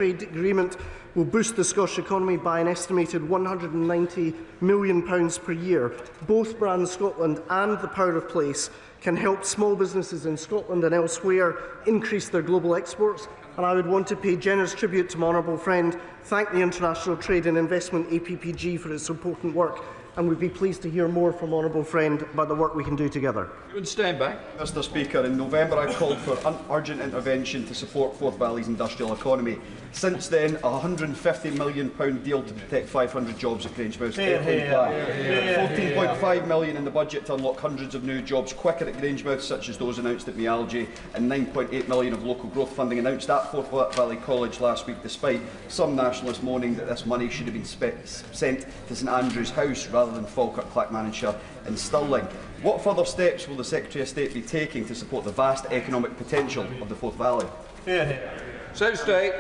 trade agreement will boost the Scottish economy by an estimated £190 million per year. Both Brand Scotland and the Power of Place can help small businesses in Scotland and elsewhere increase their global exports. And I would want to pay generous tribute to my honourable friend, thank the International Trade and Investment APPG for its important work, and would be pleased to hear more from honourable friend about the work we can do together. You would stand back. Mr Speaker, in November I called for urgent intervention to support Forth Valley's industrial economy. Since then, a £150 million deal to protect 500 jobs at Grangemouth. £14.5 million in the budget to unlock hundreds of new jobs quicker at Grangemouth, such as those announced at Mealgie, and £9.8 million of local growth funding announced at Forth Valley College last week, despite some nationalists moaning that this money should have been sent to St Andrew's House rather than Falkirk, Clackmannanshire and Stirling. What further steps will the Secretary of State be taking to support the vast economic potential of the Forth Valley? Secretary of State.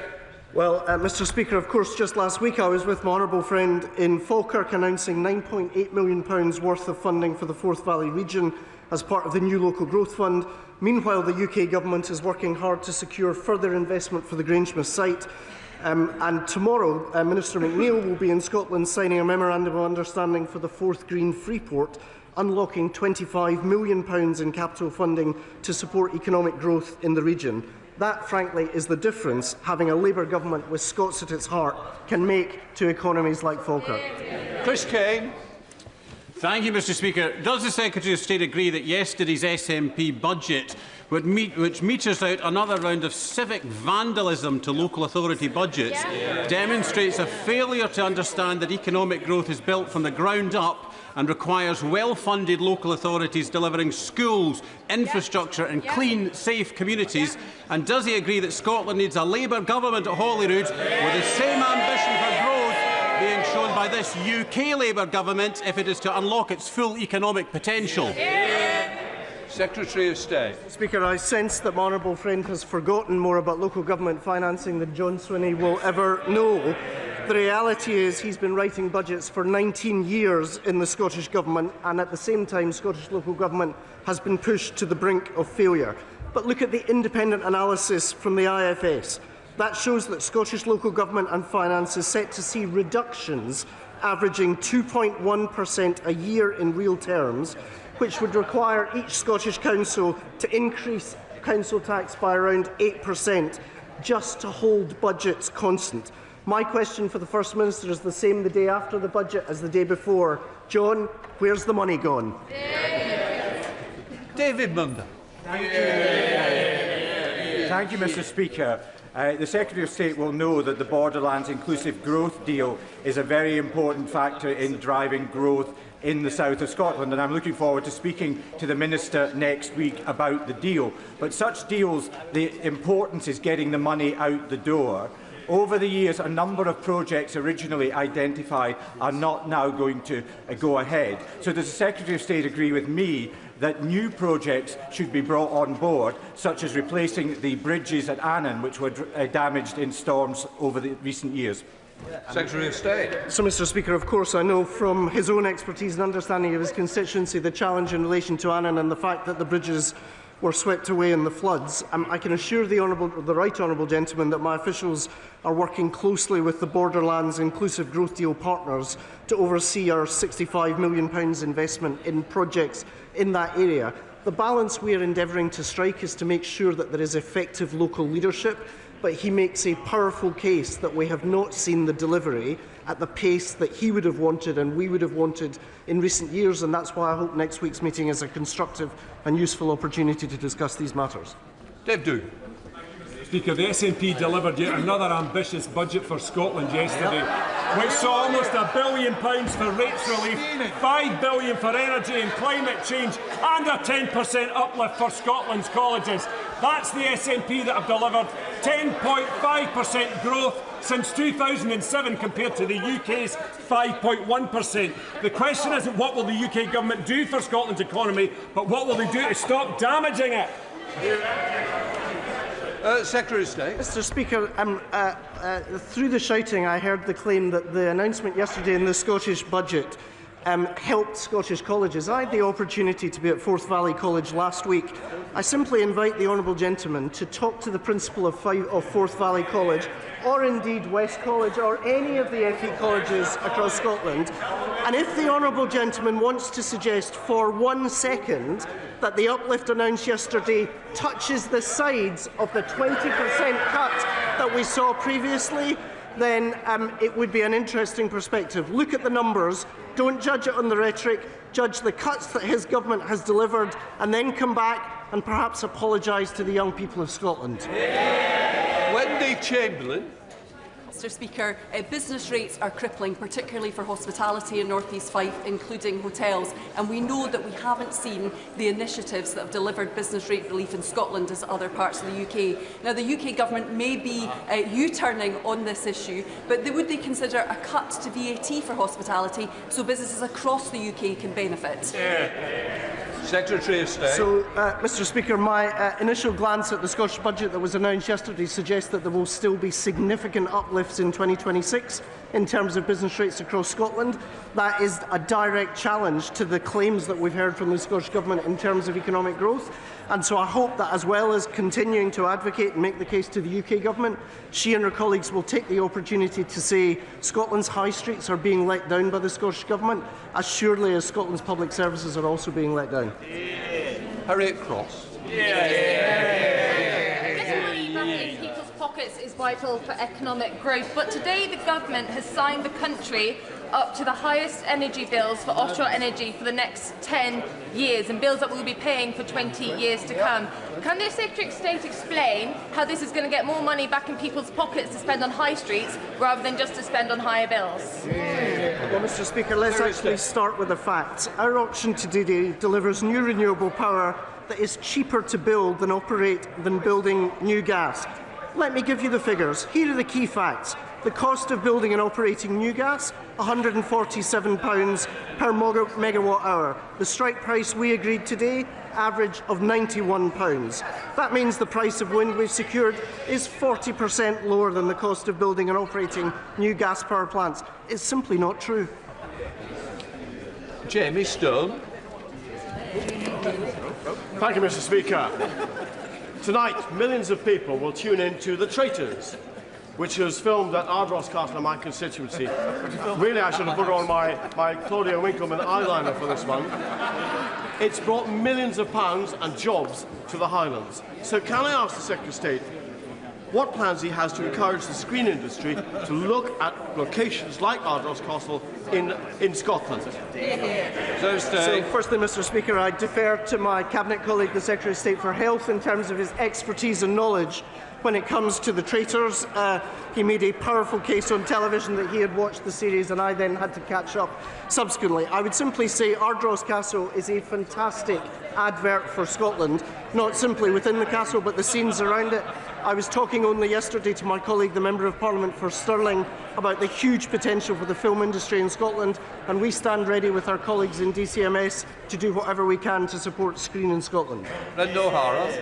Well, Mr Speaker, of course, just last week I was with my honourable friend in Falkirk announcing £9.8 million worth of funding for the Forth Valley region as part of the new Local Growth Fund. Meanwhile, the UK Government is working hard to secure further investment for the Grangemouth site. And tomorrow, Minister McNeill will be in Scotland signing a Memorandum of Understanding for the Forth Green Freeport, unlocking £25 million in capital funding to support economic growth in the region. That, frankly, is the difference having a Labour government with Scots at its heart can make to economies like Falkirk. Chris Kemi. Thank you, Mr Speaker. Does the Secretary of State agree that yesterday's SNP budget, which meters out another round of civic vandalism to local authority budgets, demonstrates a failure to understand that economic growth is built from the ground up and requires well-funded local authorities delivering schools, infrastructure and clean, safe communities? And does he agree that Scotland needs a Labour government at Holyrood with the same ambition for growth being shown by this UK Labour government if it is to unlock its full economic potential? Secretary of State. Speaker, I sense that my honourable friend has forgotten more about local government financing than John Swinney will ever know. The reality is he's been writing budgets for 19 years in the Scottish Government, and at the same time Scottish local government has been pushed to the brink of failure. But look at the independent analysis from the IFS. That shows that Scottish local government and finance is set to see reductions averaging 2.1% a year in real terms, which would require each Scottish council to increase council tax by around 8% just to hold budgets constant. My question for the First Minister is the same the day after the budget as the day before. John, where's the money gone? David Munda. Thank you, Mr Speaker. The Secretary of State will know that the Borderlands Inclusive Growth Deal is a very important factor in driving growth in the south of Scotland, and I'm looking forward to speaking to the Minister next week about the deal. But such deals, the importance is getting the money out the door. Over the years, a number of projects originally identified are not now going to go ahead. So does the Secretary of State agree with me that new projects should be brought on board, such as replacing the bridges at Annan, which were damaged in storms over the recent years? Secretary of State. So, Mr Speaker, of course I know from his own expertise and understanding of his constituency the challenge in relation to Annan and the fact that the bridges were swept away in the floods. I can assure the right honourable gentleman that my officials are working closely with the Borderlands Inclusive Growth Deal partners to oversee our £65 million investment in projects in that area. The balance we are endeavouring to strike is to make sure that there is effective local leadership, but he makes a powerful case that we have not seen the delivery at the pace that he would have wanted and we would have wanted in recent years, and that's why I hope next week's meeting is a constructive and useful opportunity to discuss these matters. Dave Doogue. Speaker, the SNP delivered yet another ambitious budget for Scotland yesterday, which saw almost £1 billion for rates relief, £5 billion for energy and climate change, and a 10% uplift for Scotland's colleges. That's the SNP that have delivered 10.5% growth since 2007 compared to the UK's 5.1%. The question isn't what will the UK government do for Scotland's economy, but what will they do to stop damaging it? Secretary of State. Mr Speaker, through the shouting I heard the claim that the announcement yesterday in the Scottish budget helped Scottish colleges. I had the opportunity to be at Forth Valley College last week. I simply invite the honourable gentleman to talk to the principal of Forth Valley College, or indeed West College, or any of the FE colleges across Scotland. And if the honourable gentleman wants to suggest for 1 second that the uplift announced yesterday touches the sides of the 20% cut that we saw previously, then it would be an interesting perspective. Look at the numbers, don't judge it on the rhetoric, judge the cuts that his government has delivered, and then come back and perhaps apologise to the young people of Scotland. Wendy Chamberlain. Mr Speaker, business rates are crippling, particularly for hospitality in North East Fife, including hotels, and we know that we haven't seen the initiatives that have delivered business rate relief in Scotland as other parts of the UK. Now, the UK Government may be U-turning on this issue, but would they consider a cut to VAT for hospitality so businesses across the UK can benefit? Secretary of State. So, Mr Speaker, my initial glance at the Scottish budget that was announced yesterday suggests that there will still be significant uplifts in 2026 in terms of business rates across Scotland. That is a direct challenge to the claims that we've heard from the Scottish Government in terms of economic growth. And so I hope that, as well as continuing to advocate and make the case to the UK Government, she and her colleagues will take the opportunity to say Scotland's high streets are being let down by the Scottish Government, as surely as Scotland's public services are also being let down. Harriet Cross. This money back in people's pockets is vital for economic growth, but today the government has signed the country up to the highest energy bills for offshore energy for the next 10 years, and bills that we'll be paying for 20 years to come. Can the Secretary of State explain how this is going to get more money back in people's pockets to spend on high streets rather than just to spend on higher bills? Well, Mr Speaker, let's actually start with the facts. Our auction today delivers new renewable power that is cheaper to build than operate than building new gas. Let me give you the figures. Here are the key facts. The cost of building and operating new gas, £147 per megawatt hour. The strike price we agreed today, average of £91. That means the price of wind we've secured is 40% lower than the cost of building and operating new gas power plants. It's simply not true. Jamie Stone. Thank you, Mr Speaker. Tonight, millions of people will tune in to The Traitors, which was filmed at Ardross Castle in my constituency. Really, I should have put on my Claudia Winkleman eyeliner for this one. It's brought millions of pounds and jobs to the Highlands. So can I ask the Secretary of State what plans he has to encourage the screen industry to look at locations like Ardross Castle in Scotland? So, firstly, Mr Speaker, I defer to my Cabinet colleague, the Secretary of State for Health, in terms of his expertise and knowledge when it comes to The Traitors. He made a powerful case on television that he had watched the series, and I then had to catch up subsequently. I would simply say Ardross Castle is a fantastic advert for Scotland, not simply within the castle, but the scenes around it. I was talking only yesterday to my colleague, the Member of Parliament for Stirling, about the huge potential for the film industry in Scotland, and we stand ready with our colleagues in DCMS to do whatever we can to support Screen in Scotland. Linda O'Hara.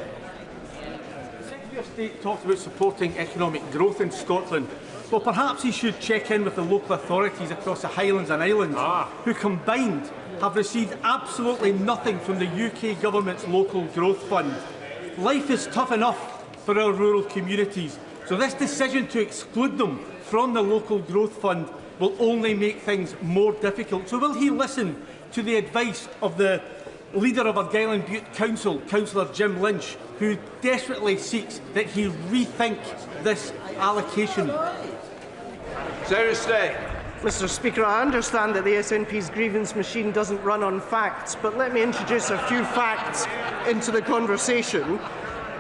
The State talks about supporting economic growth in Scotland. Well, perhaps he should check in with the local authorities across the Highlands and Islands, who combined have received absolutely nothing from the UK Government's local growth fund. Life is tough enough for our rural communities, so this decision to exclude them from the local growth fund will only make things more difficult. So will he listen to the advice of the leader of Argyll and Bute Council, Councillor Jim Lynch, who desperately seeks that he rethink this allocation? Secretary of State. Mr Speaker, I understand that the SNP's grievance machine doesn't run on facts, but let me introduce a few facts into the conversation.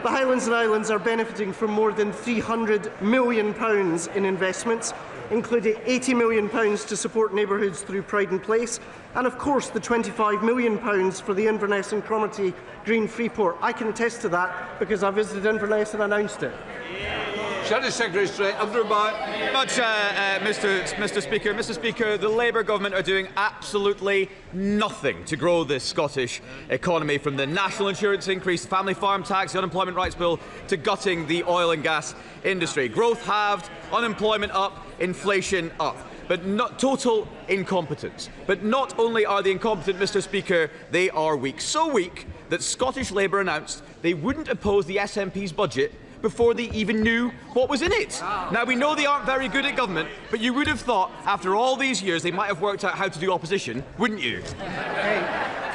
The Highlands and Islands are benefiting from more than £300 million in investments, including £80 million to support neighbourhoods through Pride and Place, and of course the £25 million for the Inverness and Cromarty Green Freeport. I can attest to that because I visited Inverness and announced it. Shadow Secretary of State, under by. Mr. Speaker. Mr. Speaker, the Labour government are doing absolutely nothing to grow the Scottish economy, from the national insurance increase, the family farm tax, the unemployment rights bill, to gutting the oil and gas industry. Growth halved, unemployment up, inflation up. But not total incompetence. But not only are they incompetent, Mr. Speaker, they are weak. So weak that Scottish Labour announced they wouldn't oppose the SNP's budget before they even knew what was in it. Now, we know they aren't very good at government, but you would have thought, after all these years, they might have worked out how to do opposition, wouldn't you?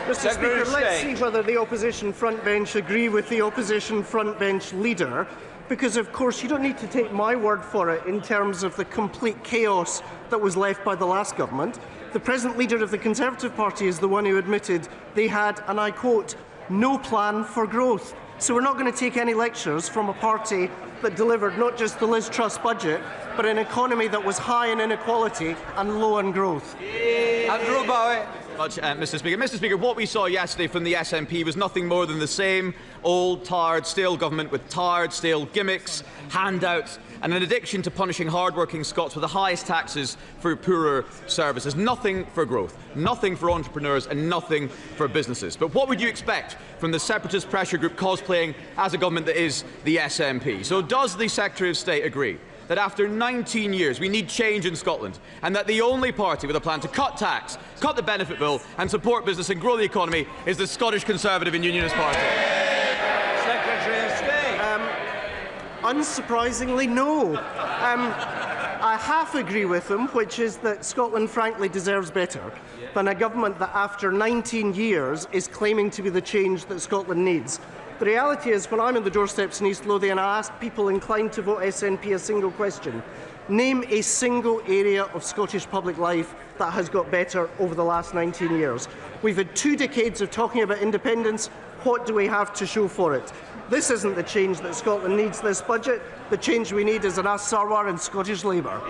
Mr. Speaker, let's see whether the opposition frontbench agree with the opposition frontbench leader, because, of course, you don't need to take my word for it in terms of the complete chaos that was left by the last government. The present leader of the Conservative Party is the one who admitted they had, and I quote, no plan for growth. So we're not going to take any lectures from a party that delivered not just the Liz Truss budget, but an economy that was high in inequality and low in growth. Andrew Bowie. Mr. Speaker. Mr. Speaker, what we saw yesterday from the SNP was nothing more than the same old, tired, stale government with tired, stale gimmicks, handouts, and an addiction to punishing hard-working Scots with the highest taxes for poorer services. Nothing for growth, nothing for entrepreneurs, and nothing for businesses. But what would you expect from the separatist pressure group cosplaying as a government that is the SNP? So does the Secretary of State agree that after 19 years we need change in Scotland, and that the only party with a plan to cut tax, cut the benefit bill and support business and grow the economy is the Scottish Conservative and Unionist Party? Secretary of State. Unsurprisingly, no. I half agree with him, which is that Scotland frankly deserves better than a government that after 19 years is claiming to be the change that Scotland needs. The reality is, when I'm on the doorsteps in East Lothian, I ask people inclined to vote SNP a single question. Name a single area of Scottish public life that has got better over the last 19 years. We've had 2 decades of talking about independence. What do we have to show for it? This isn't the change that Scotland needs this budget. The change we need is an As Sarwar and Scottish Labour.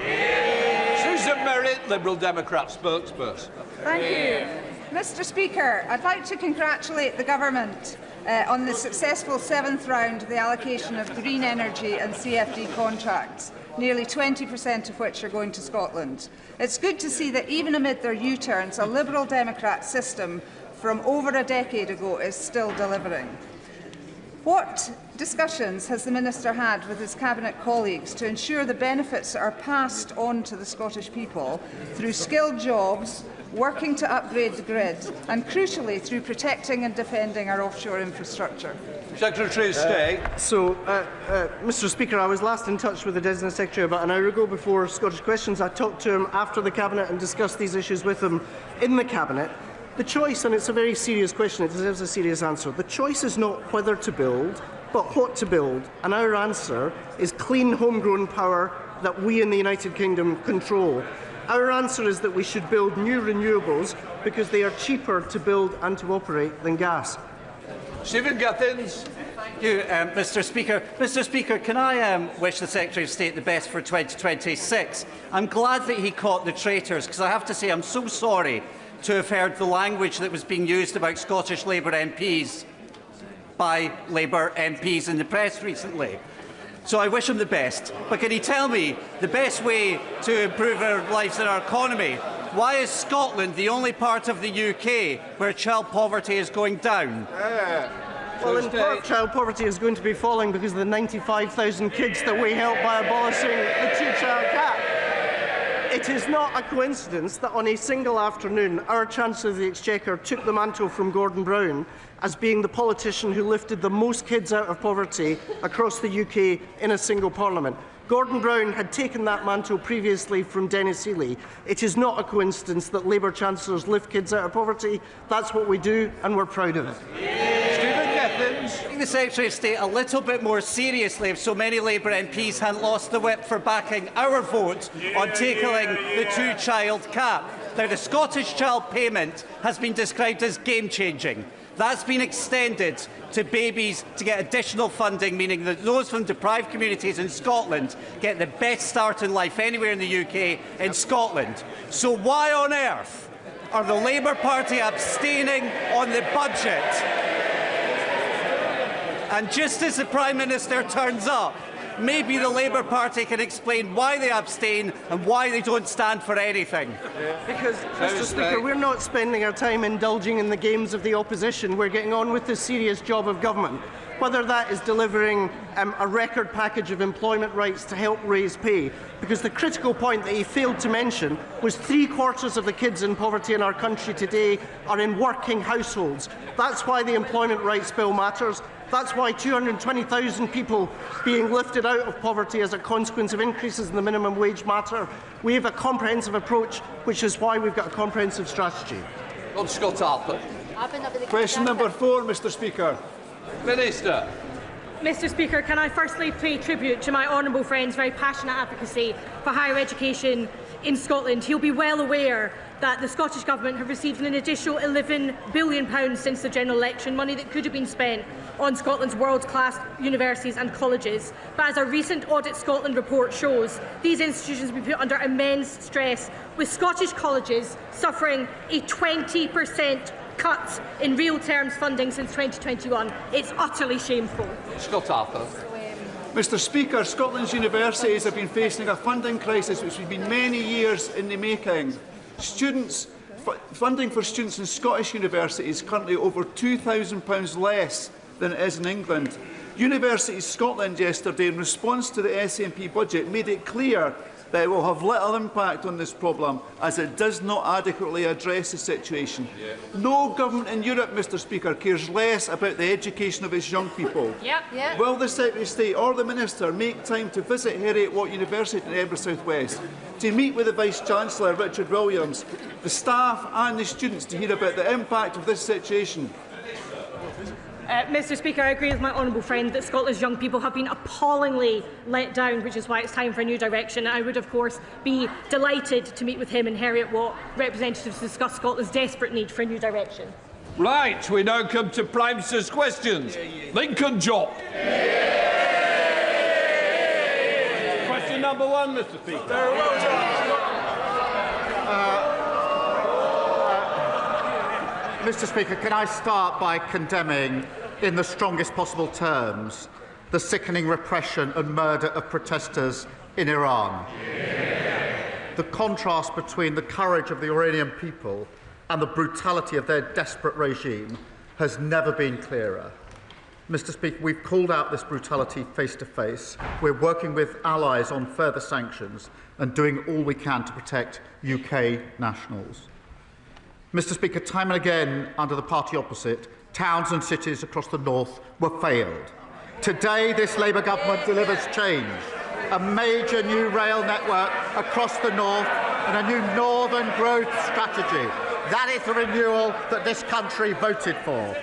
Susan Merritt, Liberal Democrat spokesperson. Thank you. Mr. Speaker, I'd like to congratulate the Government on the successful 7th round of the allocation of green energy and CFD contracts, nearly 20% of which are going to Scotland. It's good to see that even amid their U-turns, a Liberal Democrat system from over a decade ago is still delivering. What discussions has the Minister had with his Cabinet colleagues to ensure the benefits are passed on to the Scottish people through skilled jobs, working to upgrade the grid, and crucially through protecting and defending our offshore infrastructure? Secretary of State. Mr. Speaker, I was last in touch with the Designated Secretary about an hour ago before Scottish Questions. I talked to him after the Cabinet and discussed these issues with him in the Cabinet. The choice, and it's a very serious question, it deserves a serious answer, the choice is not whether to build, but what to build. And our answer is clean, homegrown power that we in the United Kingdom control. Our answer is that we should build new renewables because they are cheaper to build and to operate than gas. Stephen Guthins. Thank you, Mr. Speaker. Mr. Speaker, can I wish the Secretary of State the best for 2026? I'm glad that he caught the traitors, because I have to say I'm so sorry to have heard the language that was being used about Scottish Labour MPs by Labour MPs in the press recently. So I wish him the best. But can he tell me the best way to improve our lives and our economy? Why is Scotland the only part of the UK where child poverty is going down? Well, in part, child poverty is going to be falling because of the 95,000 kids that we helped by abolishing the 2-child cap. It is not a coincidence that on a single afternoon, our Chancellor of the Exchequer took the mantle from Gordon Brown as being the politician who lifted the most kids out of poverty across the UK in a single parliament. Gordon Brown had taken that mantle previously from Dennis Healey. It is not a coincidence that Labour Chancellors lift kids out of poverty. That's what we do, and we're proud of it. Take the Secretary of State a little bit more seriously if so many Labour MPs hadn't lost the whip for backing our vote on tackling the 2-child cap. Now, the Scottish Child Payment has been described as game-changing. That's been extended to babies to get additional funding, meaning that those from deprived communities in Scotland get the best start in life anywhere in the UK in Scotland. So why on earth are the Labour Party abstaining on the budget? And just as the Prime Minister turns up, maybe the Labour Party can explain why they abstain and why they don't stand for anything. Because, Mr. Speaker, we're not spending our time indulging in the games of the opposition. We're getting on with the serious job of government. Whether that is delivering a record package of employment rights to help raise pay, because the critical point that he failed to mention was 3/4 of the kids in poverty in our country today are in working households. That's why the employment rights bill matters. That's why 220,000 people being lifted out of poverty as a consequence of increases in the minimum wage matter. We have a comprehensive approach, which is why we've got a comprehensive strategy. On Scott Harper. Question number 4, Mr. Speaker. Minister. Mr. Speaker, can I firstly pay tribute to my honourable friend's very passionate advocacy for higher education in Scotland. He'll be well aware that the Scottish Government have received an additional £11 billion since the general election, money that could have been spent on Scotland's world-class universities and colleges. But as a recent Audit Scotland report shows, these institutions have been put under immense stress, with Scottish colleges suffering a 20% cut in real terms funding since 2021. It's utterly shameful. Scott Harper. Mr. Speaker, Scotland's universities have been facing a funding crisis which has been many years in the making. Funding for students in Scottish universities is currently over £2,000 less than it is in England. Universities Scotland yesterday, in response to the SNP budget, made it clear that it will have little impact on this problem, as it does not adequately address the situation. No government in Europe, Mr. Speaker, cares less about the education of its young people. Will the Secretary of State or the Minister make time to visit Heriot-Watt University in Edinburgh South West, to meet with the Vice-Chancellor, Richard Williams, the staff and the students to hear about the impact of this situation? Mr. Speaker, I agree with my honourable friend that Scotland's young people have been appallingly let down, which is why it's time for a new direction. I would, of course, be delighted to meet with him and Heriot-Watt representatives to discuss Scotland's desperate need for a new direction. Right, we now come to Prime Minister's questions. Lincoln Jopp. Question number 1, Mr. Speaker. Very well done. Mr. Speaker, can I start by condemning, in the strongest possible terms, the sickening repression and murder of protesters in Iran? The contrast between the courage of the Iranian people and the brutality of their desperate regime has never been clearer. Mr. Speaker, we've called out this brutality face to face. We're working with allies on further sanctions and doing all we can to protect UK nationals. Mr. Speaker, time and again, under the party opposite, towns and cities across the north were failed. Today, this Labour government delivers change. A major new rail network across the north and a new northern growth strategy. That is the renewal that this country voted for.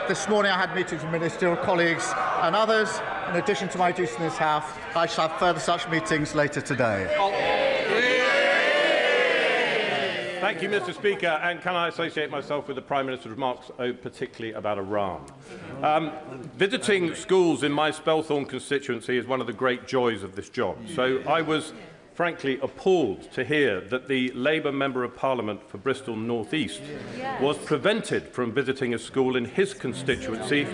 This morning I had meetings with ministerial colleagues and others. In addition to my duties in this House, I shall have further such meetings later today. Thank you, Mr. Speaker. And can I associate myself with the Prime Minister's remarks, particularly about Iran? Visiting schools in my Spelthorne constituency is one of the great joys of this job. So I was frankly appalled to hear that the Labour Member of Parliament for Bristol North East was prevented from visiting a school in his constituency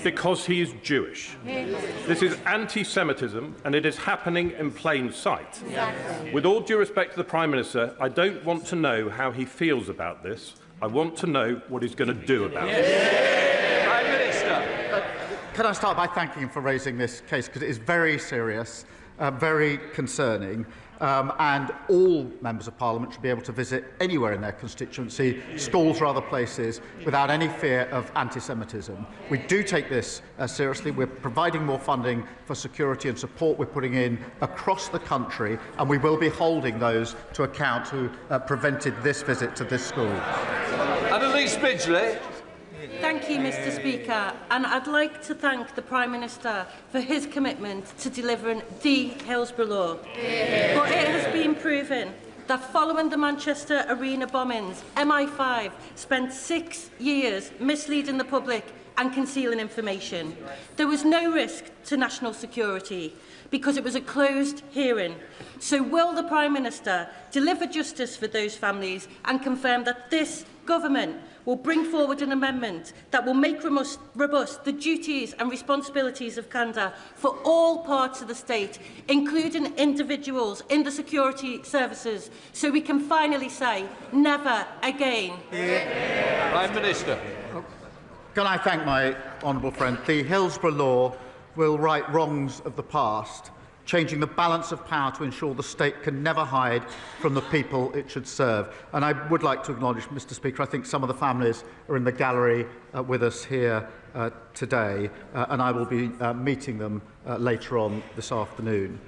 because he is Jewish. This is anti-Semitism and it is happening in plain sight. With all due respect to the Prime Minister, I don't want to know how he feels about this. I want to know what he's going to do about it. Prime Minister. Can I start by thanking him for raising this case, because it is very serious, very concerning. And all members of Parliament should be able to visit anywhere in their constituency, schools or other places, without any fear of anti-Semitism. We do take this seriously. We're providing more funding for security and support we're putting in across the country, and we will be holding those to account who prevented this visit to this school. Annalise Midgley. Thank you, Mr. Speaker, and I'd like to thank the Prime Minister for his commitment to delivering the Hillsborough Law. But it has been proven that following the Manchester Arena bombings, MI5 spent 6 years misleading the public and concealing information. There was no risk to national security because it was a closed hearing. So will the Prime Minister deliver justice for those families and confirm that this Government will bring forward an amendment that will make robust the duties and responsibilities of Canada for all parts of the state, including individuals in the security services, so we can finally say, never again. Prime Minister. Can I thank my honourable friend? The Hillsborough Law will right wrongs of the past, changing the balance of power to ensure the state can never hide from the people it should serve. And I would like to acknowledge, Mr Speaker, I think some of the families are in the gallery with us here today, and I will be meeting them later on this afternoon.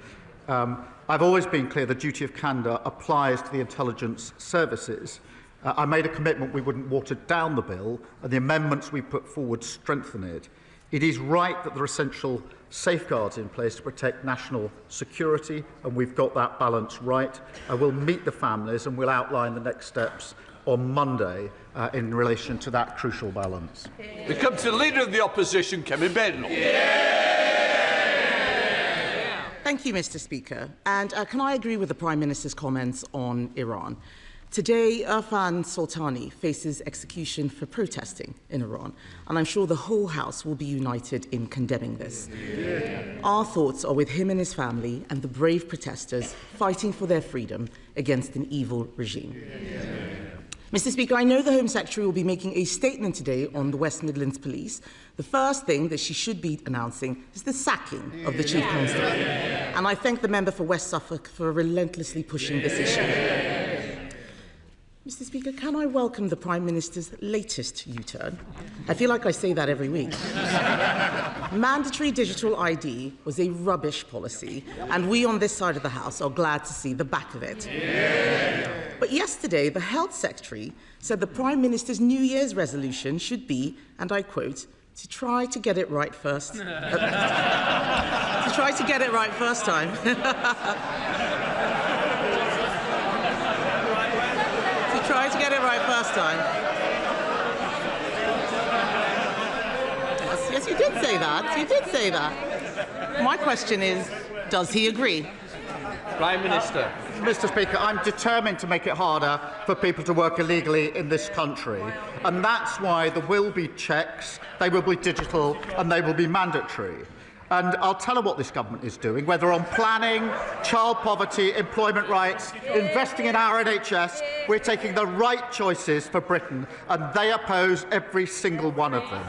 I've always been clear the duty of candour applies to the intelligence services. I made a commitment we wouldn't water down the bill, and the amendments we put forward strengthen it. It is right that there are essential safeguards in place to protect national security, and we've got that balance right. I will meet the families and we'll outline the next steps on Monday in relation to that crucial balance. We come to the Leader of the Opposition, Kemi. Thank you, Mr Speaker. And can I agree with the Prime Minister's comments on Iran? Today, Irfan Soltani faces execution for protesting in Iran, and I'm sure the whole House will be united in condemning this. Our thoughts are with him and his family and the brave protesters fighting for their freedom against an evil regime. Mr Speaker, I know the Home Secretary will be making a statement today on the West Midlands Police. The first thing that she should be announcing is the sacking of the Chief Constable. And I thank the member for West Suffolk for relentlessly pushing this issue. Mr Speaker, can I welcome the Prime Minister's latest U-turn? I feel like I say that every week. Mandatory digital ID was a rubbish policy, and we on this side of the House are glad to see the back of it. But yesterday, the Health Secretary said the Prime Minister's New Year's resolution should be, and I quote, to try to get it right first. To try to get it right first time. Try to get it right first time. Yes, you did say that. You did say that. My question is, does he agree? Prime Minister. Mr Speaker, I'm determined to make it harder for people to work illegally in this country, and that's why there will be checks, they will be digital and they will be mandatory. And I'll tell her what this government is doing, whether on planning, child poverty, employment rights, investing in our NHS. We're taking the right choices for Britain, and they oppose every single one of them.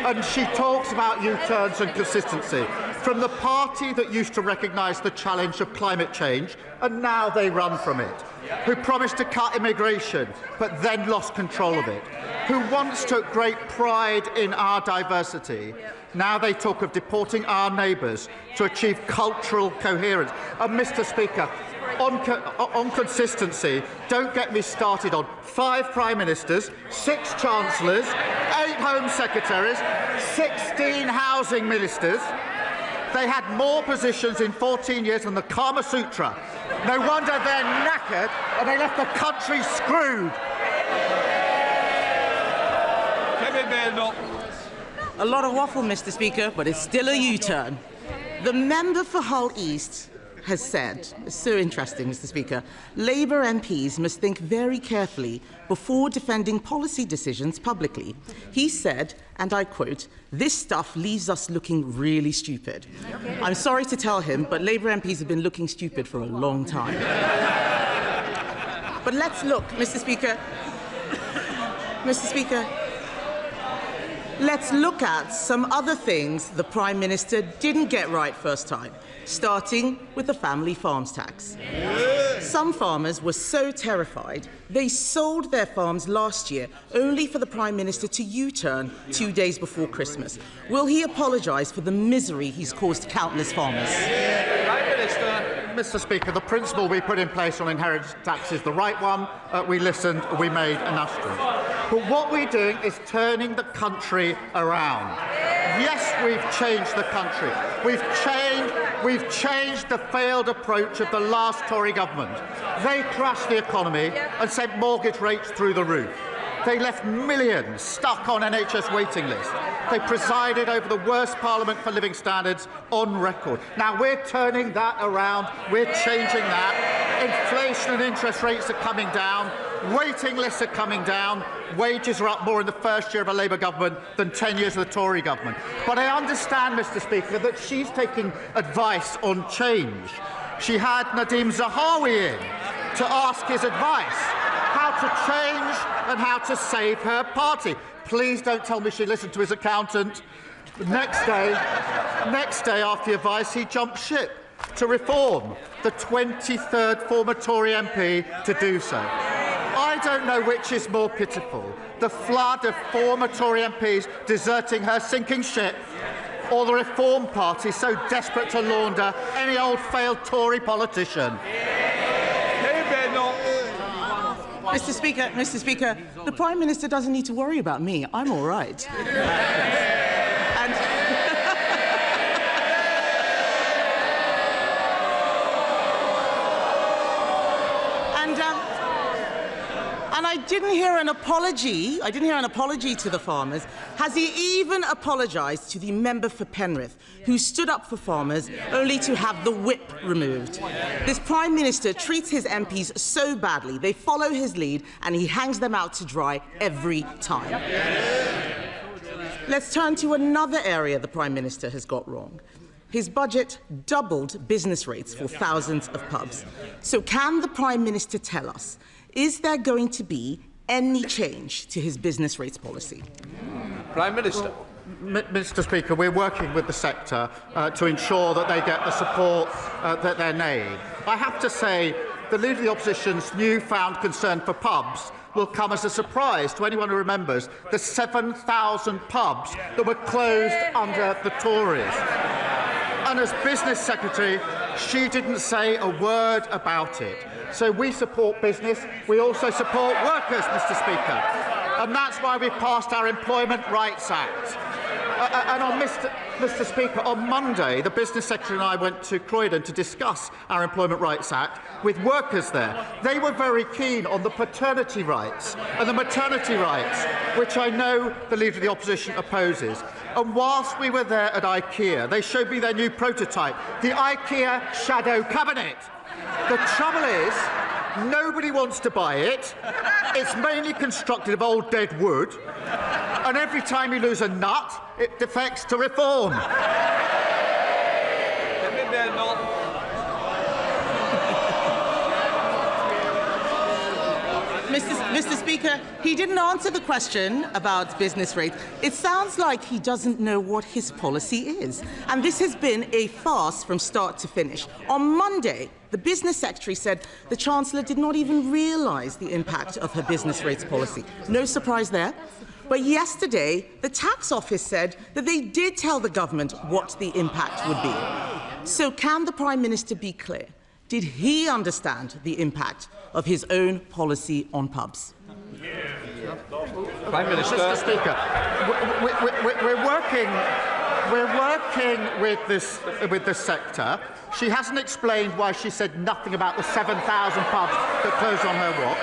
And she talks about U-turns and consistency. From the party that used to recognise the challenge of climate change, and now they run from it, who promised to cut immigration, but then lost control of it, who once took great pride in our diversity. Now they talk of deporting our neighbours to achieve cultural coherence. And, Mr Speaker, on consistency, don't get me started on 5 Prime Ministers, 6 Chancellors, 8 Home Secretaries, 16 Housing Ministers. They had more positions in 14 years than the Kama Sutra. No wonder they're knackered and they left the country screwed. A lot of waffle, Mr Speaker, but it's still a U-turn. The member for Hull East has said, it's so interesting, Mr Speaker, Labour MPs must think very carefully before defending policy decisions publicly. He said, and I quote, "This stuff leaves us looking really stupid." I'm sorry to tell him, but Labour MPs have been looking stupid for a long time. But let's look, Mr Speaker. Let's look at some other things the Prime Minister didn't get right first time, starting with the family farms tax. Some farmers were so terrified they sold their farms last year only for the Prime Minister to U-turn 2 days before Christmas. Will he apologise for the misery he's caused countless farmers? Mr Speaker, the principle we put in place on inheritance tax is the right one. We listened, we made an asterisk. But what we're doing is turning the country around. Yes, we've changed the country. We've changed the failed approach of the last Tory government. They crashed the economy and sent mortgage rates through the roof. They left millions stuck on NHS waiting lists. They presided over the worst Parliament for living standards on record. Now we're turning that around. We're changing that. Inflation and interest rates are coming down. Waiting lists are coming down. Wages are up more in the first year of a Labour government than 10 years of the Tory government. But I understand, Mr. Speaker, that she's taking advice on change. She had Nadeem Zahawi in to ask his advice how to change and how to save her party. Please don't tell me she listened to his accountant. Next day after the advice, he jumped ship to reform, the 23rd former Tory MP to do so. I don't know which is more pitiful, the flood of former Tory MPs deserting her sinking ship, or the Reform Party so desperate to launder any old failed Tory politician. Mr. Speaker, the Prime Minister doesn't need to worry about me. I'm all right. And I didn't hear an apology. I didn't hear an apology to the farmers. Has he even apologised to the member for Penrith, who stood up for farmers only to have the whip removed? This Prime Minister treats his MPs so badly. They follow his lead, and he hangs them out to dry every time. Let's turn to another area the Prime Minister has got wrong. His budget doubled business rates for thousands of pubs. So can the Prime Minister tell us, is there going to be any change to his business rates policy? Prime Minister. Mr. Speaker, we're working with the sector to ensure that they get the support that they need. I have to say, the Leader of the Opposition's newfound concern for pubs will come as a surprise to anyone who remembers the 7,000 pubs that were closed under the Tories. And as Business Secretary, she didn't say a word about it. So we support business. We also support workers, Mr. Speaker. And that's why we passed our Employment Rights Act. And on Mr. Speaker, on Monday, the Business Secretary and I went to Croydon to discuss our Employment Rights Act with workers there. They were very keen on the paternity rights and the maternity rights, which I know the Leader of the Opposition opposes. And whilst we were there at IKEA, they showed me their new prototype, the IKEA Shadow Cabinet. The trouble is, nobody wants to buy it. It's mainly constructed of old dead wood. And every time you lose a nut, it defects to reform. Mr. Speaker, he didn't answer the question about business rates. It sounds like he doesn't know what his policy is. And this has been a farce from start to finish. On Monday, the Business Secretary said the Chancellor did not even realise the impact of her business rates policy. No surprise there. But yesterday, the Tax Office said that they did tell the government what the impact would be. So can the Prime Minister be clear? Did he understand the impact of his own policy on pubs? Prime Minister. Mr. Speaker, we're working with this sector. She hasn't explained why she said nothing about the 7,000 pubs that closed on her watch.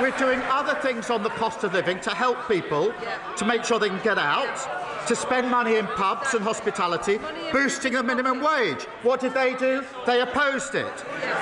We're doing other things on the cost of living to help people, to make sure they can get out, to spend money in pubs and hospitality, boosting the minimum wage. What did they do? They opposed it.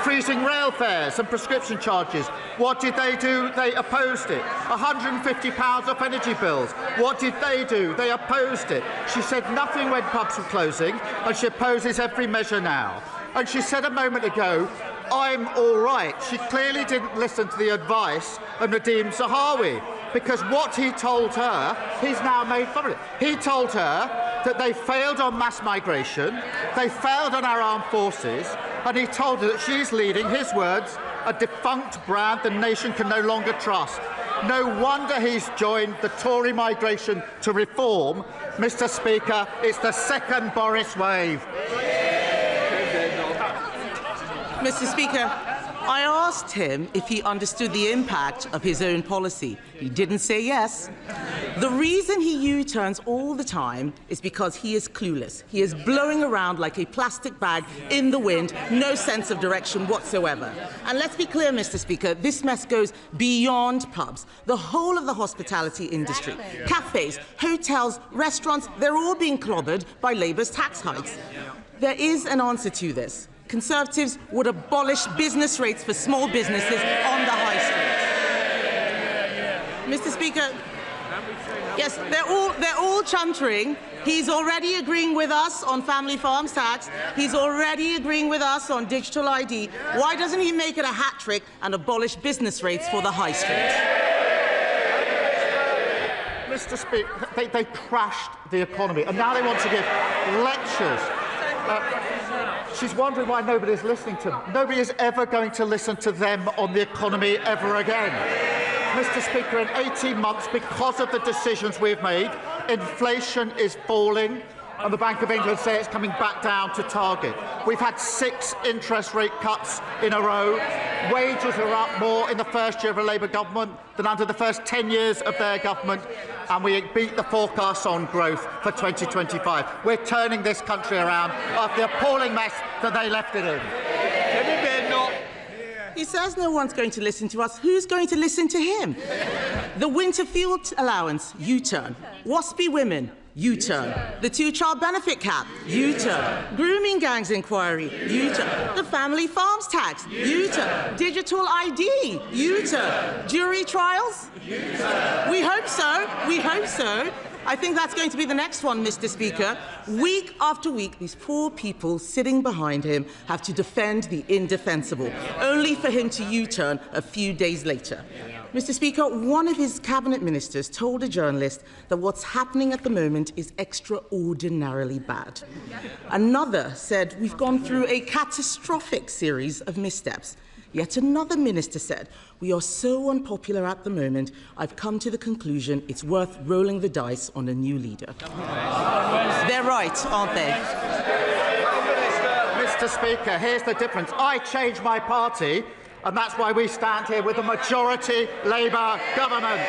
Freezing rail fares and prescription charges. What did they do? They opposed it. £150 off energy bills. What did they do? They opposed it. She said nothing when pubs were closing, and she opposes every measure now. And she said a moment ago, I'm all right. She clearly didn't listen to the advice of Nadeem Zahawi, because what he told her, he's now made fun of it. He told her that they failed on mass migration, they failed on our armed forces, and he told her that she's leading, his words, a defunct brand the nation can no longer trust. No wonder he's joined the Tory migration to reform. Mr. Speaker, it's the second Boris wave. Mr. Speaker, I asked him if he understood the impact of his own policy. He didn't say yes. The reason he U-turns all the time is because he is clueless. He is blowing around like a plastic bag in the wind, no sense of direction whatsoever. And let's be clear, Mr. Speaker, this mess goes beyond pubs. The whole of the hospitality industry, cafes, hotels, restaurants, they're all being clobbered by Labour's tax hikes. There is an answer to this. Conservatives would abolish business rates for small businesses on the high street. Mr. Speaker, yes, they're all chuntering. He's already agreeing with us on family farms tax. He's already agreeing with us on digital ID. Why doesn't he make it a hat trick and abolish business rates for the high street? Mr. Speaker, they crashed the economy, and now they want to give lectures. She's wondering why nobody's listening to them. Nobody is ever going to listen to them on the economy ever again. Mr. Speaker, in 18 months, because of the decisions we've made, inflation is falling, and the Bank of England say it's coming back down to target. We've had 6 interest rate cuts in a row. Wages are up more in the first year of a Labour government than under the first 10 years of their government, and we beat the forecasts on growth for 2025. We're turning this country around after the appalling mess that they left it in. He says no one's going to listen to us. Who's going to listen to him? The winter fuel allowance, U-turn. Waspy women, U-turn. The 2-child benefit cap, U-turn. Grooming gangs inquiry, U-turn. The family farms tax, U-turn. Digital ID, U-turn. Jury trials? U-turn. We hope so. We hope so. I think that's going to be the next one, Mr. Speaker. Week after week, these poor people sitting behind him have to defend the indefensible, only for him to U-turn a few days later. Mr. Speaker, one of his cabinet ministers told a journalist that what's happening at the moment is extraordinarily bad. Another said we've gone through a catastrophic series of missteps. Yet another minister said, we are so unpopular at the moment, I've come to the conclusion it's worth rolling the dice on a new leader. They're right, aren't they? Mr. Speaker, here's the difference. I changed my party, and that's why we stand here with a majority Labour government.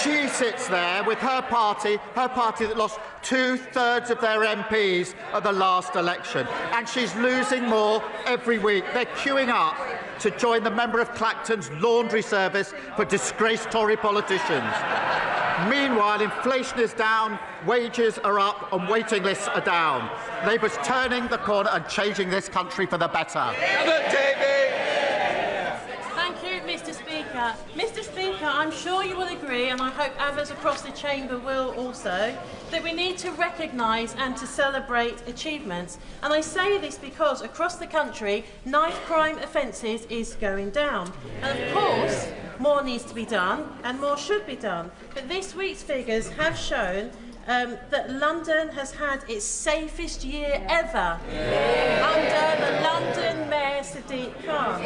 She sits there with her party that lost 2/3 of their MPs at the last election, and she's losing more every week. They're queuing up to join the member of Clacton's laundry service for disgraced Tory politicians. Meanwhile, inflation is down, wages are up, and waiting lists are down. Labour's turning the corner and changing this country for the better. Mr. Speaker. Mr. Speaker, I'm sure you will agree, and I hope others across the chamber will also, that we need to recognise and to celebrate achievements. And I say this because across the country, knife crime offences is going down. And of course, more needs to be done and more should be done. But this week's figures have shown that London has had its safest year ever under the London Mayor Sadiq Khan.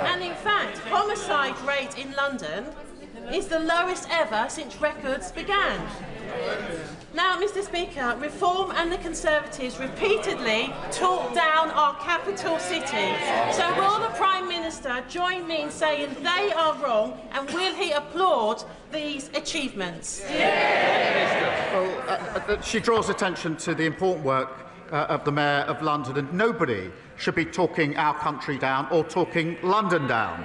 And in fact, homicide rate in London is the lowest ever since records began. Now, Mr. Speaker, Reform and the Conservatives repeatedly talk down our capital city. So will the Prime Minister join me in saying they are wrong, and will he applaud these achievements? Well, she draws attention to the important work of the Mayor of London, and nobody should be talking our country down or talking London down.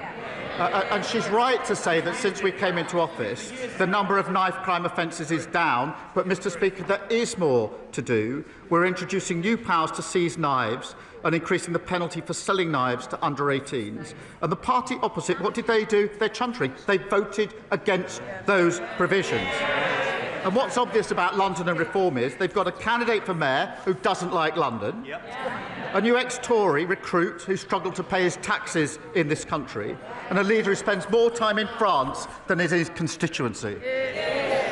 And she's right to say that since we came into office, the number of knife crime offences is down. But, Mr. Speaker, there is more to do. We're introducing new powers to seize knives and increasing the penalty for selling knives to under-18s. And the party opposite, what did they do? They're chuntering. They voted against those provisions. And what's obvious about London and Reform is they've got a candidate for mayor who doesn't like London, a new ex-Tory recruit who struggled to pay his taxes in this country, and a leader who spends more time in France than in his constituency.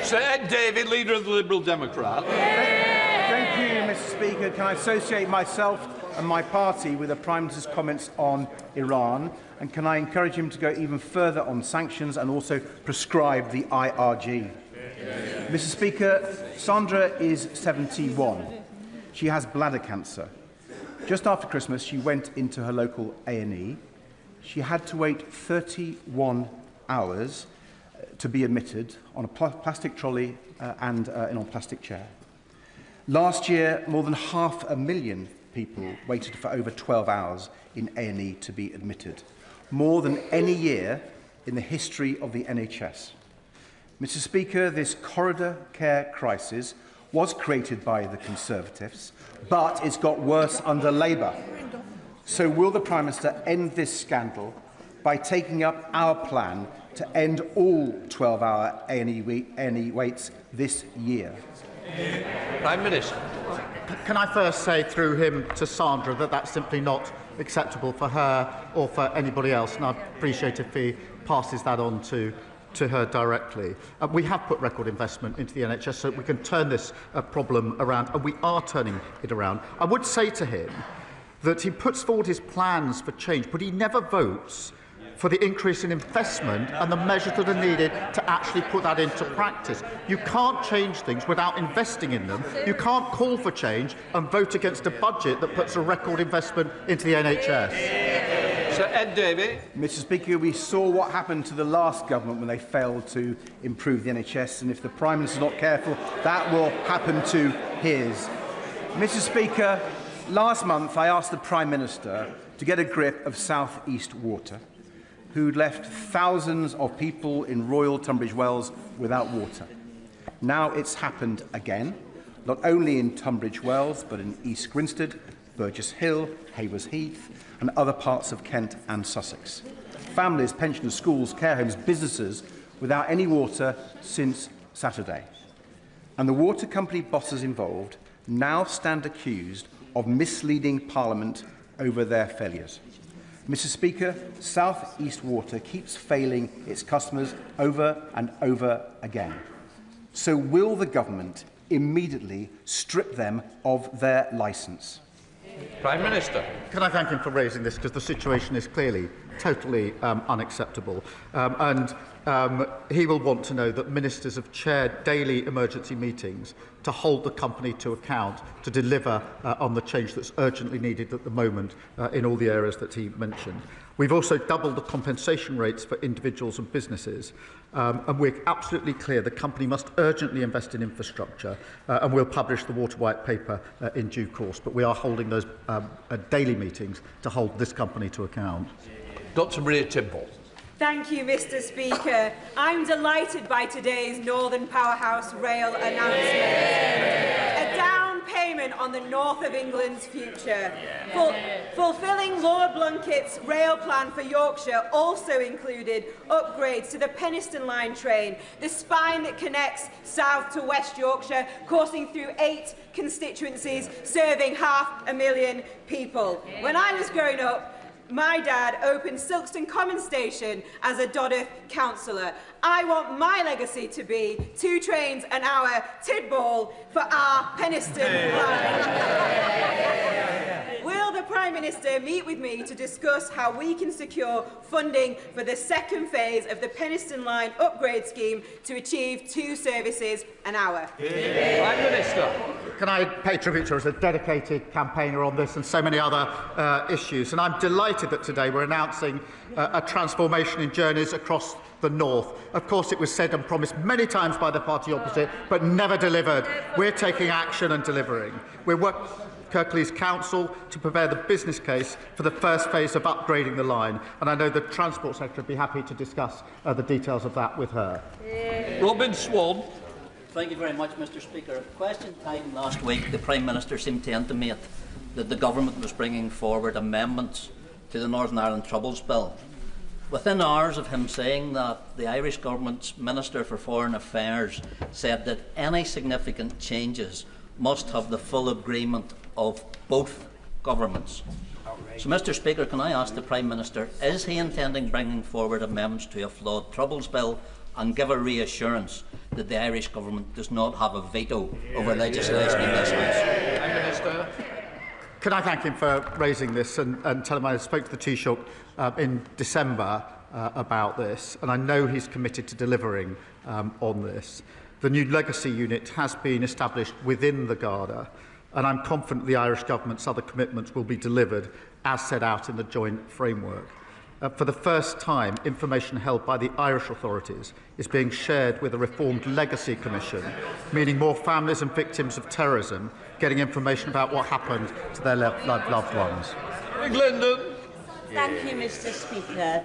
Sir Ed David, leader of the Liberal Democrat. Thank you, Mr. Speaker. Can I associate myself and my party with the Prime Minister's comments on Iran? And can I encourage him to go even further on sanctions and also prescribe the IRG? Mr. Speaker, Sandra is 71. She has bladder cancer. Just after Christmas, she went into her local A&E. She had to wait 31 hours to be admitted on a plastic trolley and in a plastic chair. Last year, more than 500,000 people waited for over 12 hours in A&E to be admitted, more than any year in the history of the NHS. Mr. Speaker, this corridor care crisis was created by the Conservatives, but it's got worse under Labour. So will the Prime Minister end this scandal by taking up our plan to end all 12-hour A&E waits this year? Prime Minister. Can I first say through him to Sandra that that's simply not acceptable for her or for anybody else, and I'd appreciate if he passes that on to her directly. We have put record investment into the NHS so we can turn this problem around, and we are turning it around. I would say to him that he puts forward his plans for change, but he never votes for the increase in investment and the measures that are needed to actually put that into practice. You can't change things without investing in them. You can't call for change and vote against a budget that puts a record investment into the NHS. Sir Ed Davey. Mr. Speaker, we saw what happened to the last government when they failed to improve the NHS, and if the Prime Minister is not careful, that will happen to his. Mr. Speaker, last month I asked the Prime Minister to get a grip of South East Water, who'd left thousands of people in Royal Tunbridge Wells without water. Now it's happened again, not only in Tunbridge Wells, but in East Grinstead, Burgess Hill, Haywers Heath, and other parts of Kent and Sussex. Families, pensioners, schools, care homes, businesses without any water since Saturday. And the water company bosses involved now stand accused of misleading Parliament over their failures. Mr. Speaker, South East Water keeps failing its customers over and over again. So will the government immediately strip them of their licence? Prime Minister. Can I thank him for raising this, because the situation is clearly totally unacceptable. He will want to know that ministers have chaired daily emergency meetings to hold the company to account, to deliver on the change that's urgently needed at the moment in all the areas that he mentioned. We've also doubled the compensation rates for individuals and businesses, and we're absolutely clear the company must urgently invest in infrastructure, and we'll publish the Water White Paper in due course, but we are holding those daily meetings to hold this company to account. Dr. Maria Timble. Thank you, Mr. Speaker. I'm delighted by today's Northern Powerhouse rail announcement. A down payment on the north of England's future. Fulfilling Lord Blunkett's rail plan for Yorkshire also included upgrades to the Penistone Line train, the spine that connects south to West Yorkshire, coursing through 8 constituencies, serving 500,000 people. When I was growing up, my dad opened Silkstone Common Station as a Dodder councillor. I want my legacy to be 2 trains an hour Tidball for our Penistone line. Will the Prime Minister meet with me to discuss how we can secure funding for the second phase of the Penistone Line upgrade scheme to achieve 2 services an hour? Prime Minister. Can I pay tribute to her as a dedicated campaigner on this and so many other issues? And I'm delighted that today we're announcing a transformation in journeys across the north. Of course, it was said and promised many times by the party opposite, but never delivered. We're taking action and delivering. We're working with Kirklees Council to prepare the business case for the first phase of upgrading the line, and I know the Transport Secretary would be happy to discuss the details of that with her. Robin Swan. Thank you very much, Mr. Speaker. At question time last week, the Prime Minister seemed to intimate that the Government was bringing forward amendments to the Northern Ireland Troubles Bill. Within hours of him saying that, the Irish Government's Minister for Foreign Affairs said that any significant changes must have the full agreement of both governments. So, Mr. Speaker, can I ask the Prime Minister, is he intending bringing forward amendments to a flawed Troubles Bill, and give a reassurance that the Irish Government does not have a veto over legislation in this House? Prime Minister. Can I thank him for raising this and tell him I spoke to the Taoiseach in December about this, and I know he's committed to delivering on this. The new legacy unit has been established within the Garda, and I'm confident the Irish Government's other commitments will be delivered as set out in the joint framework. For the first time, information held by the Irish authorities is being shared with a reformed Legacy Commission, meaning more families and victims of terrorism getting information about what happened to their loved ones. Glendon. Thank you, Mr. Speaker.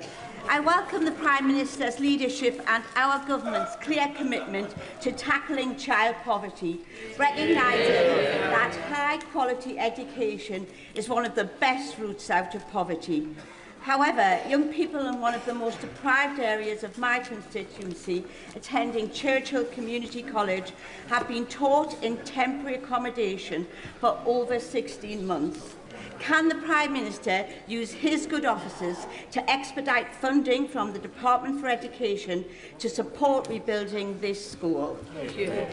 I welcome the Prime Minister's leadership and our government's clear commitment to tackling child poverty, recognising that high-quality education is one of the best routes out of poverty. However, young people in one of the most deprived areas of my constituency, attending Churchill Community College, have been taught in temporary accommodation for over 16 months. Can the Prime Minister use his good offices to expedite funding from the Department for Education to support rebuilding this school? Thank you.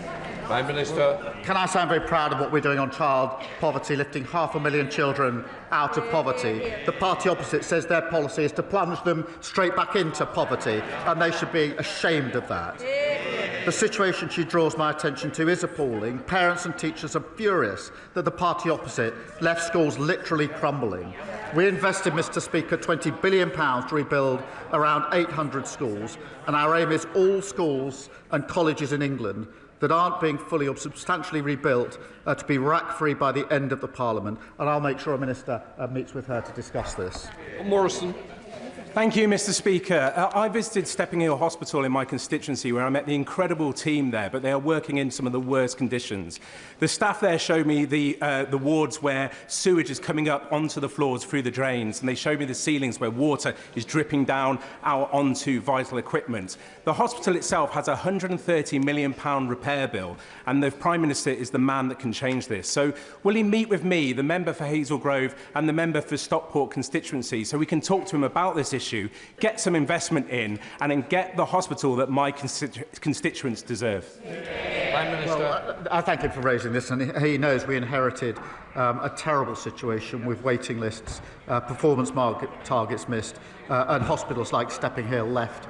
Prime Minister. Can I say I'm very proud of what we're doing on child poverty, lifting 500,000 children out of poverty. The party opposite says their policy is to plunge them straight back into poverty, and they should be ashamed of that. The situation she draws my attention to is appalling. Parents and teachers are furious that the party opposite left schools literally crumbling. We invested, Mr Speaker, £20 billion to rebuild around 800 schools, and our aim is all schools and colleges in England that aren't being fully or substantially rebuilt to be rack-free by the end of the Parliament, and I'll make sure a Minister meets with her to discuss this. Morrison. Thank you, Mr Speaker. I visited Stepping Hill Hospital in my constituency, where I met the incredible team there, but they are working in some of the worst conditions. The staff there showed me the wards where sewage is coming up onto the floors through the drains, and they showed me the ceilings where water is dripping down out onto vital equipment. The hospital itself has a £130 million repair bill, and the Prime Minister is the man that can change this. So will he meet with me, the member for Hazel Grove and the member for Stockport constituency, so we can talk to him about this issue, get some investment in, and then get the hospital that my constituents deserve? Prime Minister. Well, I thank him for raising this, and he knows we inherited a terrible situation with waiting lists, performance targets missed, and hospitals like Stepping Hill left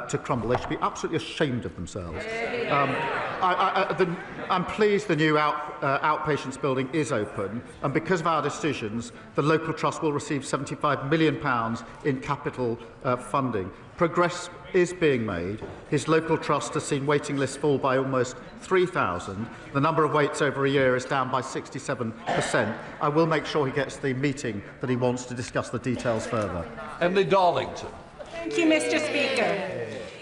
to crumble. They should be absolutely ashamed of themselves. I'm pleased the new outpatients building is open, and because of our decisions, the local trust will receive £75 million in capital funding. Progress is being made. His local trust has seen waiting lists fall by almost 3,000. The number of waits over a year is down by 67%. I will make sure he gets the meeting that he wants to discuss the details further. Emily Darlington. Thank you, Mr Speaker.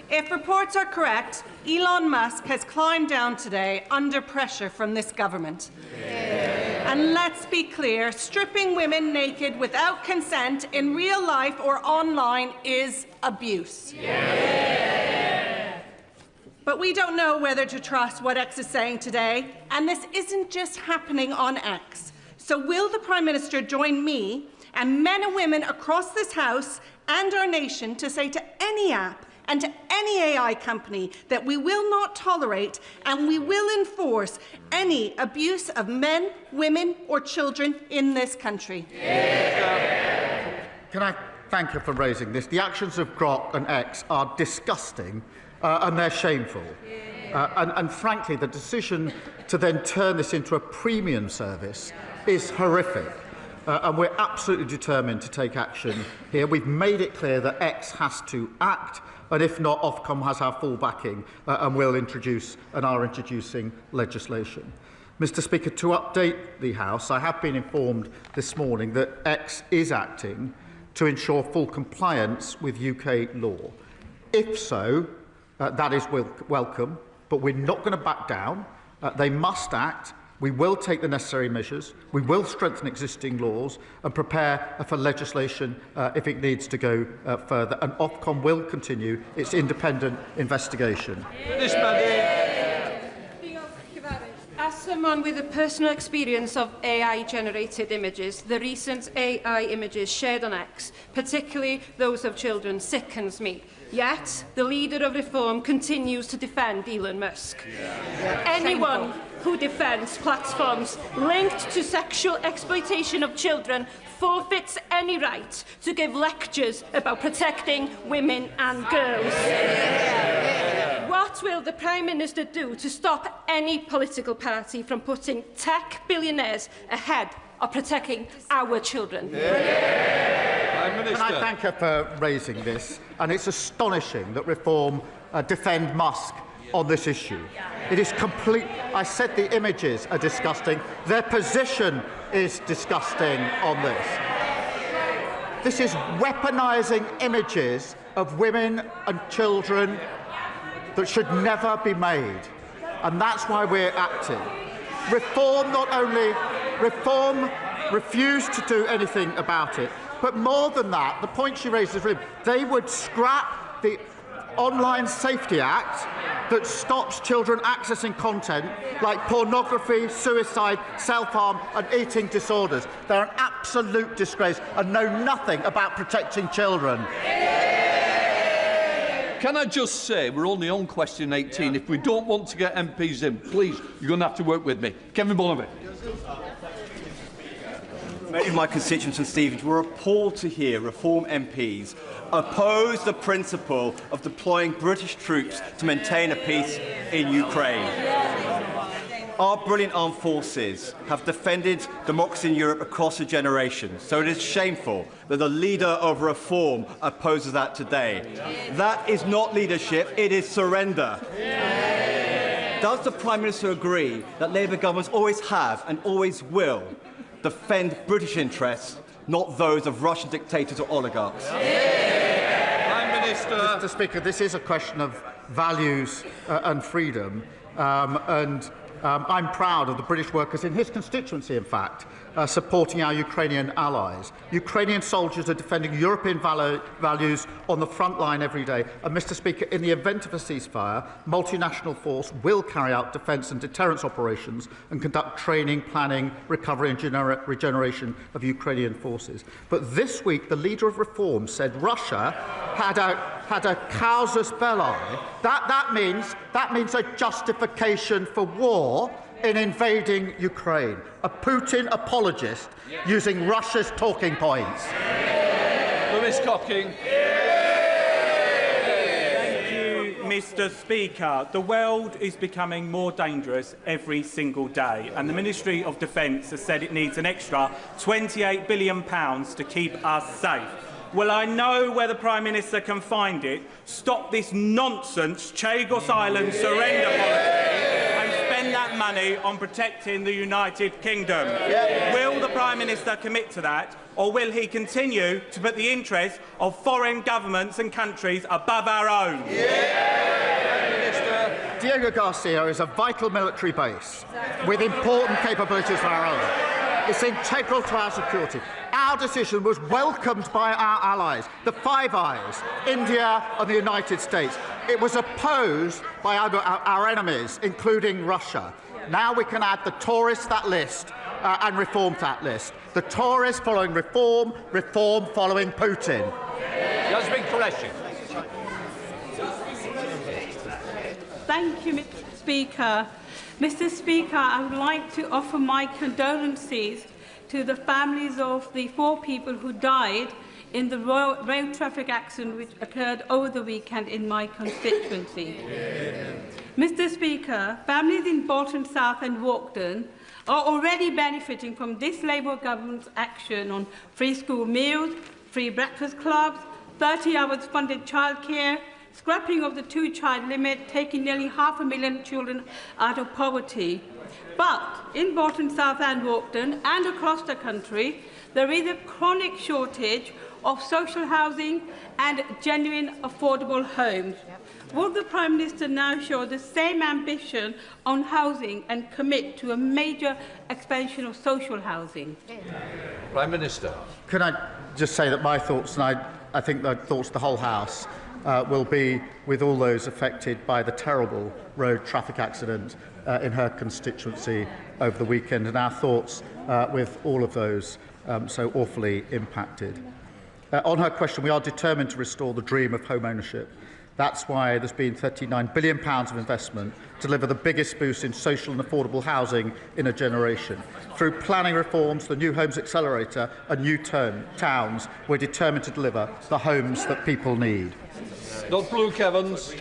If reports are correct, Elon Musk has climbed down today under pressure from this government. And let's be clear, stripping women naked without consent in real life or online is abuse. But we don't know whether to trust what X is saying today, and this isn't just happening on X. So will the Prime Minister join me and men and women across this House and our nation to say to any app and to any AI company that we will not tolerate and we will enforce any abuse of men, women or children in this country? Can I thank you for raising this? The actions of Grok and X are disgusting and they're shameful. And frankly, the decision to then turn this into a premium service is horrific. And we're absolutely determined to take action here. We've made it clear that X has to act, and if not, Ofcom has our full backing and will introduce and are introducing legislation. Mr Speaker, to update the House, I have been informed this morning that X is acting to ensure full compliance with UK law. If so, that is welcome, but we're not going to back down. They must act. We will take the necessary measures, we will strengthen existing laws and prepare for legislation if it needs to go further, and Ofcom will continue its independent investigation. As someone with a personal experience of AI-generated images, the recent AI images shared on X, particularly those of children, sickens me. Yet, the leader of Reform continues to defend Elon Musk. Anyone who defends platforms linked to sexual exploitation of children forfeits any right to give lectures about protecting women and girls. What will the Prime Minister do to stop any political party from putting tech billionaires ahead of protecting our children? Can I thank her for raising this? And it's astonishing that Reform defend Musk on this issue. It is complete. I said the images are disgusting. Their position is disgusting on this. This is weaponising images of women and children that should never be made. And that's why we're acting. Reform refused to do anything about it. But more than that, the point she raises, they would scrap the Online Safety Act that stops children accessing content like pornography, suicide, self-harm and eating disorders. They're an absolute disgrace and know nothing about protecting children. Can I just say, we're only on question 18. If we don't want to get MPs in, please, you're going to have to work with me. Kemi Bonavent. Many of my constituents and Stevenage were appalled to hear Reform MPs oppose the principle of deploying British troops to maintain a peace in Ukraine. Our brilliant armed forces have defended democracy in Europe across a generation, so it is shameful that the leader of Reform opposes that today. That is not leadership, it is surrender. Does the Prime Minister agree that Labour governments always have and always will defend British interests, not those of Russian dictators or oligarchs? Prime Minister. Mr. Speaker, this is a question of values and freedom, I'm proud of the British workers in his constituency, in fact, supporting our Ukrainian allies. Ukrainian soldiers are defending European values on the front line every day. And, Mr. Speaker, in the event of a ceasefire, multinational force will carry out defence and deterrence operations and conduct training, planning, recovery and regeneration of Ukrainian forces. But this week, the leader of Reform said Russia had a casus belli. That means a justification for war in invading Ukraine. A Putin apologist using Russia's talking points. Lewis Cocking. Thank you, Mr. Speaker. The world is becoming more dangerous every single day, and the Ministry of Defence has said it needs an extra £28 billion to keep us safe. Well, I know where the Prime Minister can find it. Stop this nonsense Chagos Island surrender policy and spend that money on protecting the United Kingdom. Will the Prime Minister commit to that, or will he continue to put the interests of foreign governments and countries above our own? Diego Garcia is a vital military base with important capabilities of our own. It's integral to our security. Our decision was welcomed by our allies, the Five Eyes, India and the United States. It was opposed by our enemies, including Russia. Now we can add the Tories to that list and Reform to that list. The Tories following Reform, Reform following Putin. Yasmin Qureshi. Thank you, Mr. Speaker. Mr. Speaker, I would like to offer my condolences to the families of the 4 people who died in the rail traffic accident which occurred over the weekend in my constituency. Mr. Speaker, families in Bolton South and Walkden are already benefiting from this Labour government's action on free school meals, free breakfast clubs, 30 hours funded childcare, scrapping of the 2-child limit, taking nearly 500,000 children out of poverty. But in Bolton South and Walkden and across the country, there is a chronic shortage of social housing and genuine affordable homes. Will the Prime Minister now show the same ambition on housing and commit to a major expansion of social housing? Prime Minister. Can I just say that my thoughts, and I think the thoughts of the whole House, will be with all those affected by the terrible road traffic accident in her constituency over the weekend, and our thoughts with all of those so awfully impacted. On her question, we are determined to restore the dream of home ownership. That's why there's been £39 billion of investment to deliver the biggest boost in social and affordable housing in a generation. Through planning reforms, the New Homes Accelerator and New Towns, we're determined to deliver the homes that people need. Not Luke Evans.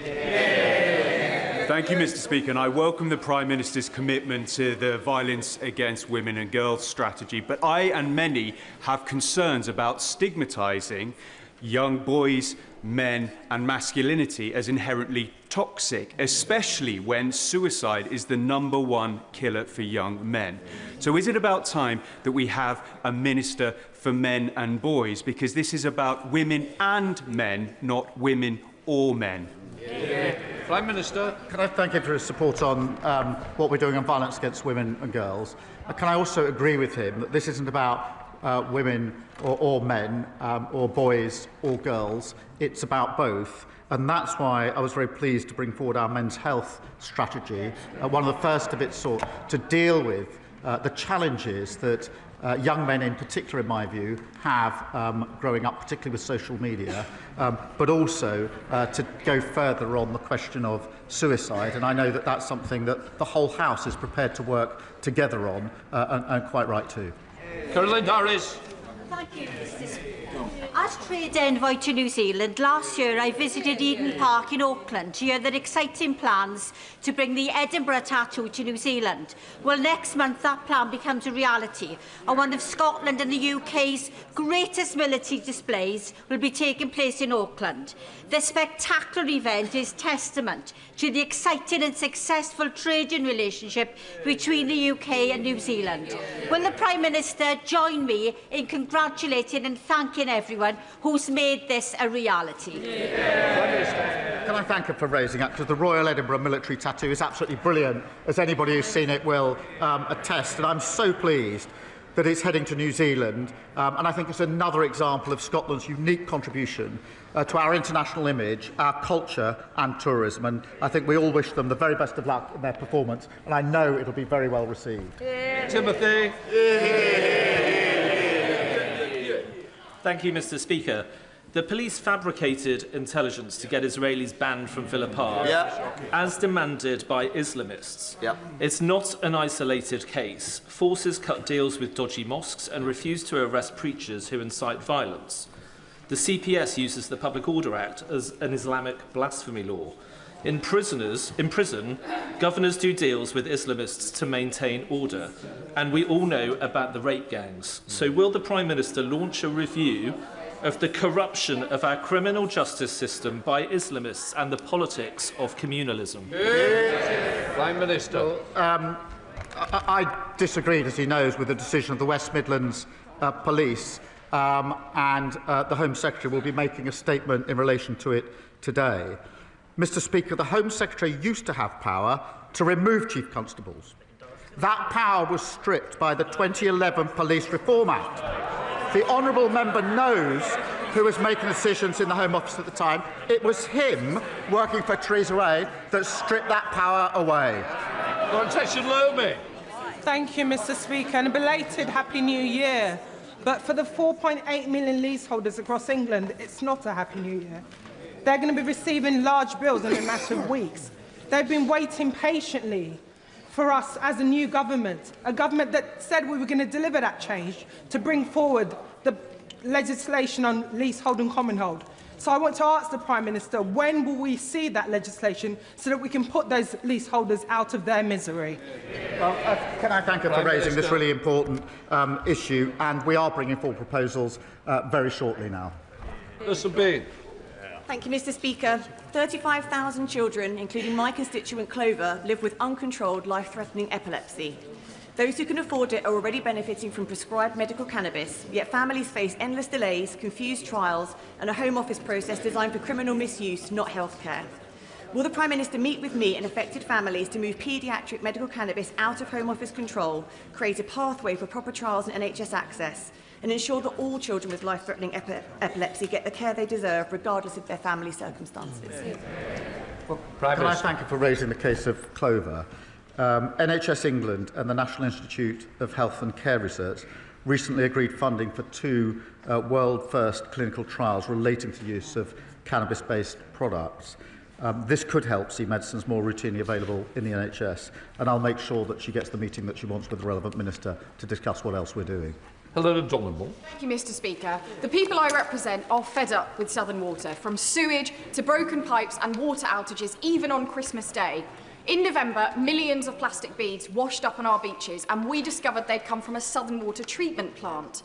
Thank you, Mr. Speaker, and I welcome the Prime Minister's commitment to the violence against women and girls strategy, but I and many have concerns about stigmatising young boys, men and masculinity as inherently toxic, especially when suicide is the #1 killer for young men. So is it about time that we have a minister for men and boys? Because this is about women and men, not women or men. Prime Minister. Can I thank him for his support on what we're doing on violence against women and girls? Can I also agree with him that this isn't about women or men or boys or girls? It's about both. And that's why I was very pleased to bring forward our men's health strategy, one of the first of its sort, to deal with the challenges that young men in particular, in my view, have growing up, particularly with social media, but also to go further on the question of suicide. And I know that that's something that the whole House is prepared to work together on, and quite right too. Caroline Harris. Thank you, Mr. Speaker. As trade envoy to New Zealand, last year I visited Eden Park in Auckland to hear their exciting plans to bring the Edinburgh tattoo to New Zealand. Well, next month that plan becomes a reality, and one of Scotland and the UK's greatest military displays will be taking place in Auckland. This spectacular event is testament to the exciting and successful trading relationship between the UK and New Zealand. Will the Prime Minister join me in congratulating and thanking everyone who's made this a reality? Can I thank her for raising that? Because the Royal Edinburgh military tattoo is absolutely brilliant, as anybody who's seen it will attest. And I'm so pleased that it's heading to New Zealand, and I think it's another example of Scotland's unique contribution to our international image, our culture and tourism. And I think we all wish them the very best of luck in their performance, and I know it'll be very well received. Timothy. Thank you, Mr. Speaker. The police fabricated intelligence to get Israelis banned from Villa Park, as demanded by Islamists. It's not an isolated case. Forces cut deals with dodgy mosques and refuse to arrest preachers who incite violence. The CPS uses the Public Order Act as an Islamic blasphemy law. In prison, governors do deals with Islamists to maintain order. And we all know about the rape gangs. So will the Prime Minister launch a review of the corruption of our criminal justice system by Islamists and the politics of communalism? Prime Minister. Well, I disagreed, as he knows, with the decision of the West Midlands Police, and the Home Secretary will be making a statement in relation to it today. Mr. Speaker, the Home Secretary used to have power to remove Chief Constables. That power was stripped by the 2011 Police Reform Act. The honourable member knows who was making decisions in the Home Office at the time. It was him, working for Theresa May, that stripped that power away. Thank you, Mr. Speaker, and a belated Happy New Year. But for the 4.8 million leaseholders across England, it's not a Happy New Year. They're going to be receiving large bills in a matter of weeks. They've been waiting patiently for us as a new government, a government that said we were going to deliver that change, to bring forward the legislation on leasehold and commonhold. So I want to ask the Prime Minister, when will we see that legislation so that we can put those leaseholders out of their misery? Well, can I thank her for raising this really important issue, and we are bringing forward proposals very shortly now. Thank you, Mr. Speaker. 35,000 children, including my constituent Clover, live with uncontrolled, life-threatening epilepsy. Those who can afford it are already benefiting from prescribed medical cannabis, yet families face endless delays, confused trials and a Home Office process designed for criminal misuse, not healthcare. Will the Prime Minister meet with me and affected families to move paediatric medical cannabis out of Home Office control, create a pathway for proper trials and NHS access, and ensure that all children with life-threatening epilepsy get the care they deserve, regardless of their family circumstances? Well, can I thank her for raising the case of Clover? NHS England and the National Institute of Health and Care Research recently agreed funding for 2 world-first clinical trials relating to the use of cannabis-based products. This could help see medicines more routinely available in the NHS, and I'll make sure that she gets the meeting that she wants with the relevant minister to discuss what else we're doing. Helena Donovan. Thank you, Mr. Speaker. The people I represent are fed up with Southern Water, from sewage to broken pipes and water outages, even on Christmas Day. In November, millions of plastic beads washed up on our beaches, and we discovered they'd come from a Southern Water treatment plant.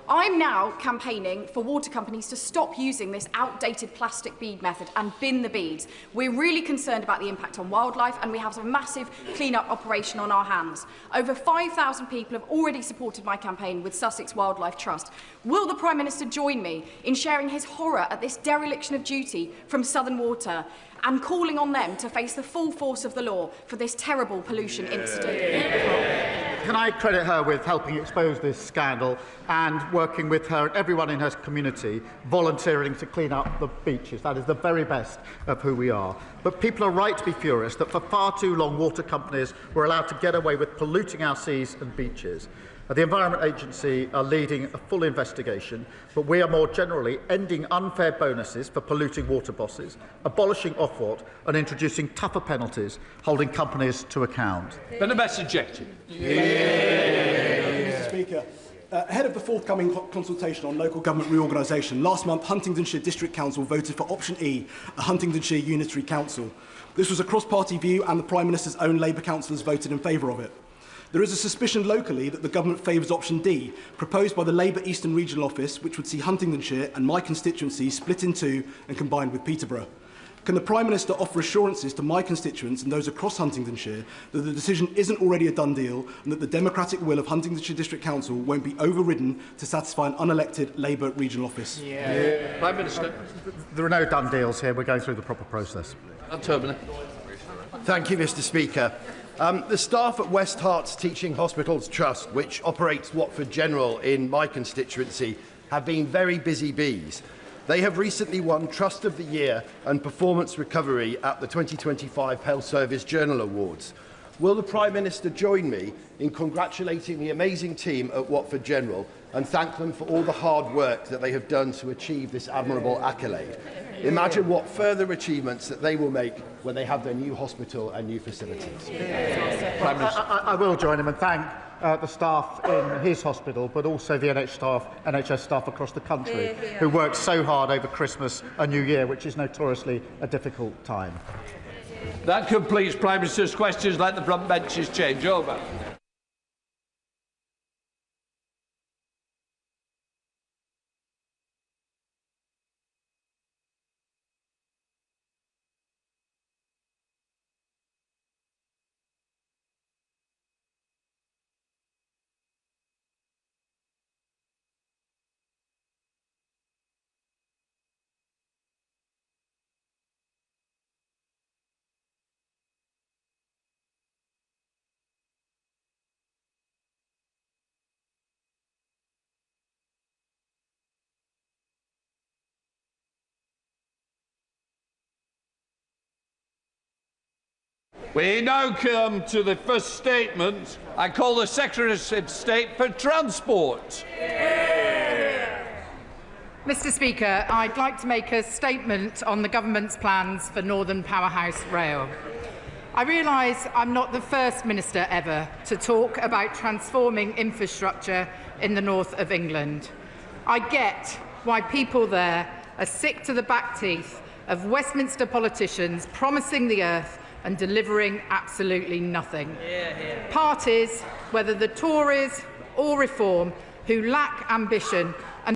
I'm now campaigning for water companies to stop using this outdated plastic bead method and bin the beads. We're really concerned about the impact on wildlife, and we have a massive clean-up operation on our hands. Over 5,000 people have already supported my campaign with Sussex Wildlife Trust. Will the Prime Minister join me in sharing his horror at this dereliction of duty from Southern Water and calling on them to face the full force of the law for this terrible pollution incident? Can I credit her with helping expose this scandal and working with her and everyone in her community, volunteering to clean up the beaches? That is the very best of who we are. But people are right to be furious that for far too long water companies were allowed to get away with polluting our seas and beaches. The Environment Agency are leading a full investigation, but we are more generally ending unfair bonuses for polluting water bosses, abolishing Ofwat and introducing tougher penalties, holding companies to account. Been a best objective. Mr. Speaker, ahead of the forthcoming consultation on local government reorganisation, last month Huntingdonshire District Council voted for option E, a Huntingdonshire Unitary Council. This was a cross-party view and the Prime Minister's own Labour councillors voted in favour of it. There is a suspicion locally that the government favours option D, proposed by the Labour Eastern Regional Office, which would see Huntingdonshire and my constituency split in two and combined with Peterborough. Can the Prime Minister offer assurances to my constituents and those across Huntingdonshire that the decision isn't already a done deal and that the democratic will of Huntingdonshire District Council won't be overridden to satisfy an unelected Labour regional office? Prime Minister. There are no done deals here. We're going through the proper process. Thank you, Mr. Speaker. The staff at West Herts Teaching Hospitals Trust, which operates Watford General in my constituency, have been very busy bees. They have recently won Trust of the Year and Performance Recovery at the 2025 Health Service Journal Awards. Will the Prime Minister join me in congratulating the amazing team at Watford General and thank them for all the hard work that they have done to achieve this admirable accolade? Imagine what further achievements that they will make when they have their new hospital and new facilities. I will join him and thank the staff in his hospital, but also the NHS staff across the country who worked so hard over Christmas and New Year, which is notoriously a difficult time. That completes Prime Minister's questions. Let the front benches change over. We now come to the first statement. I call the Secretary of State for Transport. Mr. Speaker, I'd like to make a statement on the government's plans for Northern Powerhouse Rail. I realise I'm not the first minister ever to talk about transforming infrastructure in the north of England. I get why people there are sick to the back teeth of Westminster politicians promising the earth and delivering absolutely nothing. Parties, whether the Tories or Reform, who lack ambition